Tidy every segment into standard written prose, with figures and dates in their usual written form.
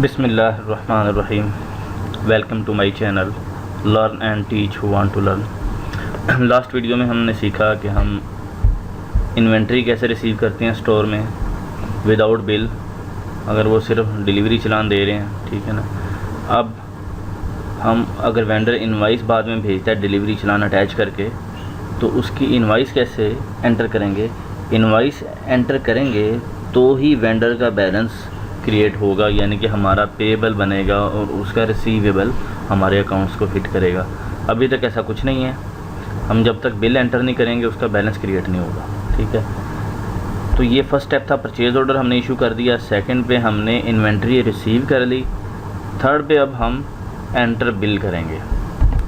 बिस्मिल्लाहिर्रहमानिर्रहीम। Welcome to my channel learn and teach who want to learn. Last video में हमने सीखा कि हम इन्वेंट्री कैसे रिसीव करते हैं स्टोर में विदाउट बिल, अगर वो सिर्फ डिलीवरी चलान दे रहे हैं, ठीक है ना। अब हम अगर वेंडर इनवाइस बाद में भेजता है डिलीवरी चलान अटैच करके, तो उसकी इनवाइस कैसे एंटर करेंगे। इनवाइस एंटर करेंगे तो ही वेंडर का बैलेंस क्रिएट होगा, यानी कि हमारा पेएबल बनेगा और उसका रिसीवेबल हमारे अकाउंट्स को फिट करेगा। अभी तक ऐसा कुछ नहीं है। हम जब तक बिल एंटर नहीं करेंगे उसका बैलेंस क्रिएट नहीं होगा, ठीक है। तो ये फर्स्ट स्टेप था, परचेज़ ऑर्डर हमने इशू कर दिया। सेकंड पे हमने इन्वेंट्री रिसीव कर ली। थर्ड पे अब हम एंटर बिल करेंगे,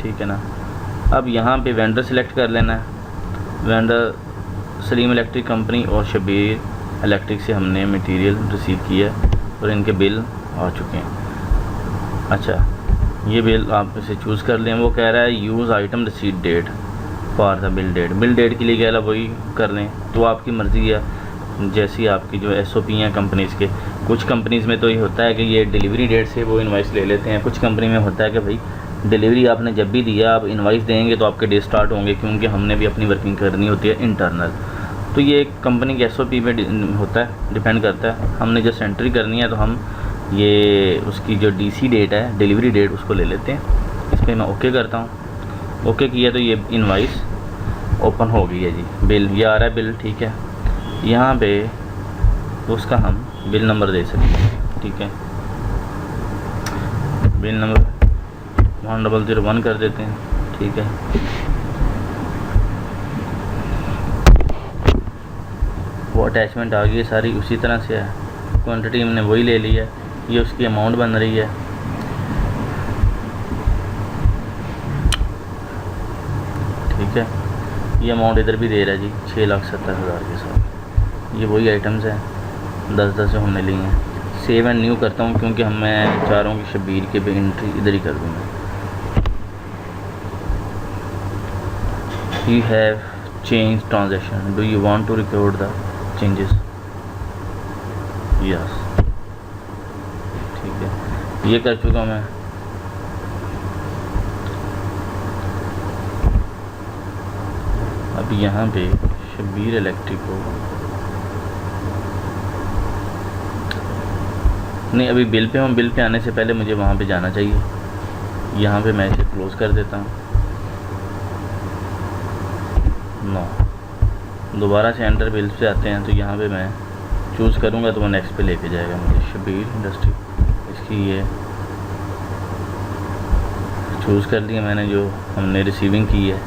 ठीक है ना। अब यहाँ पे वेंडर सिलेक्ट कर लेना है। वेंडर सलीम इलेक्ट्रिक कंपनी और शबीर इलेक्ट्रिक से हमने मटेरियल रिसीव किया और इनके बिल आ चुके हैं। अच्छा, ये बिल आप इसे चूज़ कर लें। वो कह रहा है use item receipt date for the bill date. Bill date के लिए कह रहा वही कर लें, तो आपकी मर्ज़ी है, जैसी आपकी जो SOP हैं कंपनीज़ के। कुछ कंपनीज़ में तो ये होता है कि ये डिलीवरी डेट से वो इन्वाइस ले लेते हैं। कुछ कंपनी में होता है कि भाई डिलीवरी आपने जब भी दिया आप इन्वाइस देंगे तो आपके डे स्टार्ट होंगे, क्योंकि हमने भी अपनी वर्किंग करनी होती है इंटरनल। तो ये कंपनी के SOP में होता है, डिपेंड करता है। हमने जस्ट एंट्री करनी है तो हम ये उसकी जो DC डेट है, डिलीवरी डेट, उसको ले लेते हैं। इस पर मैं ओके करता हूँ। ओके किया तो ये इनवाइस ओपन हो गई है जी। बिल ये आ रहा है बिल, ठीक है। यहाँ पे उसका हम बिल नंबर दे सकते हैं, ठीक है। बिल नंबर 1001 कर देते हैं, ठीक है। वो अटैचमेंट आ गई है सारी, उसी तरह से है। क्वांटिटी हमने वही ले ली है। ये उसकी अमाउंट बन रही है, ठीक है। ये अमाउंट इधर भी दे रहा है जी, 6,70,000 के साथ। ये वही आइटम्स हैं, 10-10 जो हमने ली हैं। सेव एंड न्यू करता हूँ क्योंकि मैं चाह रहा हूँ कि शबीर के भी एंट्री इधर ही कर दूँ मैं। You have changed transaction. Do you want to record the changes? Yes. ठीक है, ये कर चुका मैं। अब यहाँ पे शबीर इलेक्ट्रिक को नहीं, अभी बिल पे हूँ। बिल पे आने से पहले मुझे वहाँ पे जाना चाहिए। यहाँ पे मैं इसे क्लोज़ कर देता हूँ। नो, दोबारा से एंटर बिल से आते हैं तो यहाँ पे मैं चूज़ करूँगा तो वो नेक्स्ट पे लेके जाएगा मुझे। शबीर इंडस्ट्री, इसकी ये चूज़ कर लिया मैंने। जो हमने रिसीविंग की है,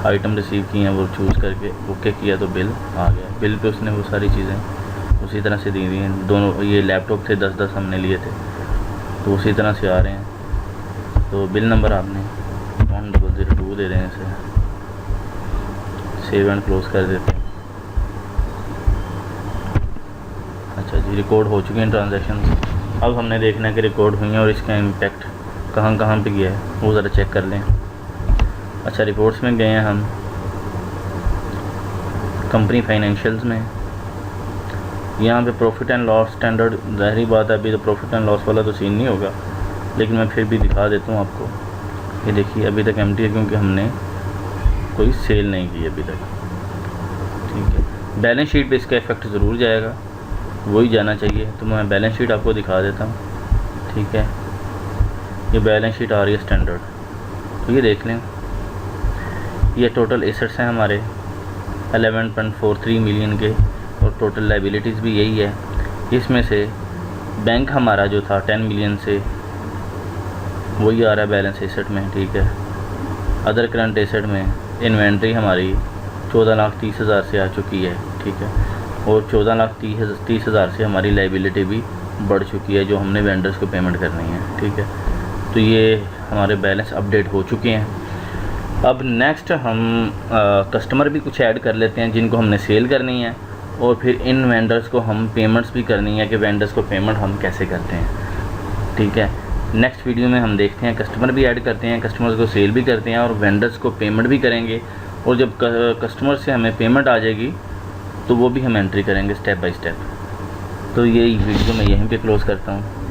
आइटम रिसीव की हैं, वो चूज़ करके ओके किया तो बिल आ गया। बिल पे उसने वो सारी चीज़ें उसी तरह से दी हुई हैं। दोनों ये लैपटॉप थे, 10-10 हमने लिए थे, तो उसी तरह से आ रहे हैं। तो बिल नंबर आपने 1002 दे रहे हैं इसे। सेव एंड क्लोज कर देते हैं। अच्छा जी, रिकॉर्ड हो चुके हैं ट्रांजैक्शन। अब हमने देखना है कि रिकॉर्ड हुई हैं और इसका इम्पैक्ट कहाँ कहाँ पे गया है, वो ज़रा चेक कर लें। अच्छा, रिपोर्ट्स में गए हैं हम, कंपनी फाइनेंशियल्स में। यहाँ पे प्रॉफिट एंड लॉस स्टैंडर्ड, ज़ाहिरी बात है अभी तो प्रॉफिट एंड लॉस वाला तो सीन नहीं होगा, लेकिन मैं फिर भी दिखा देता हूँ आपको। ये देखिए अभी तक एम्प्टी है क्योंकि हमने कोई सेल नहीं की अभी तक, ठीक है। बैलेंस शीट पे इसका इफ़ेक्ट ज़रूर जाएगा, वही जाना चाहिए। तो मैं बैलेंस शीट आपको दिखा देता हूँ, ठीक है। ये बैलेंस शीट आ रही है स्टैंडर्ड, तो ये देख लें। ये टोटल एसेट्स हैं हमारे 11.43 मिलियन के, और टोटल लाइबिलिटीज़ भी यही है। इसमें से बैंक हमारा जो था 10 मिलियन से, वही आ रहा है बैलेंस एसेट में, ठीक है। अदर करंट एसेट में इन्वेंट्री हमारी 14,30,000 से आ चुकी है, ठीक है। और 14,30,000 से हमारी लाइबिलिटी भी बढ़ चुकी है, जो हमने वेंडर्स को पेमेंट करनी है, ठीक है। तो ये हमारे बैलेंस अपडेट हो चुके हैं। अब नेक्स्ट हम कस्टमर भी कुछ ऐड कर लेते हैं जिनको हमने सेल करनी है, और फिर इन वेंडर्स को हम पेमेंट्स भी करनी है कि वेंडर्स को पेमेंट हम कैसे करते हैं, ठीक है। नेक्स्ट वीडियो में हम देखते हैं कस्टमर भी ऐड करते हैं, कस्टमर्स को सेल भी करते हैं और वेंडर्स को पेमेंट भी करेंगे। और जब कस्टमर से हमें पेमेंट आ जाएगी तो वो भी हम एंट्री करेंगे स्टेप बाय स्टेप। तो ये वीडियो मैं यहीं पे क्लोज़ करता हूँ।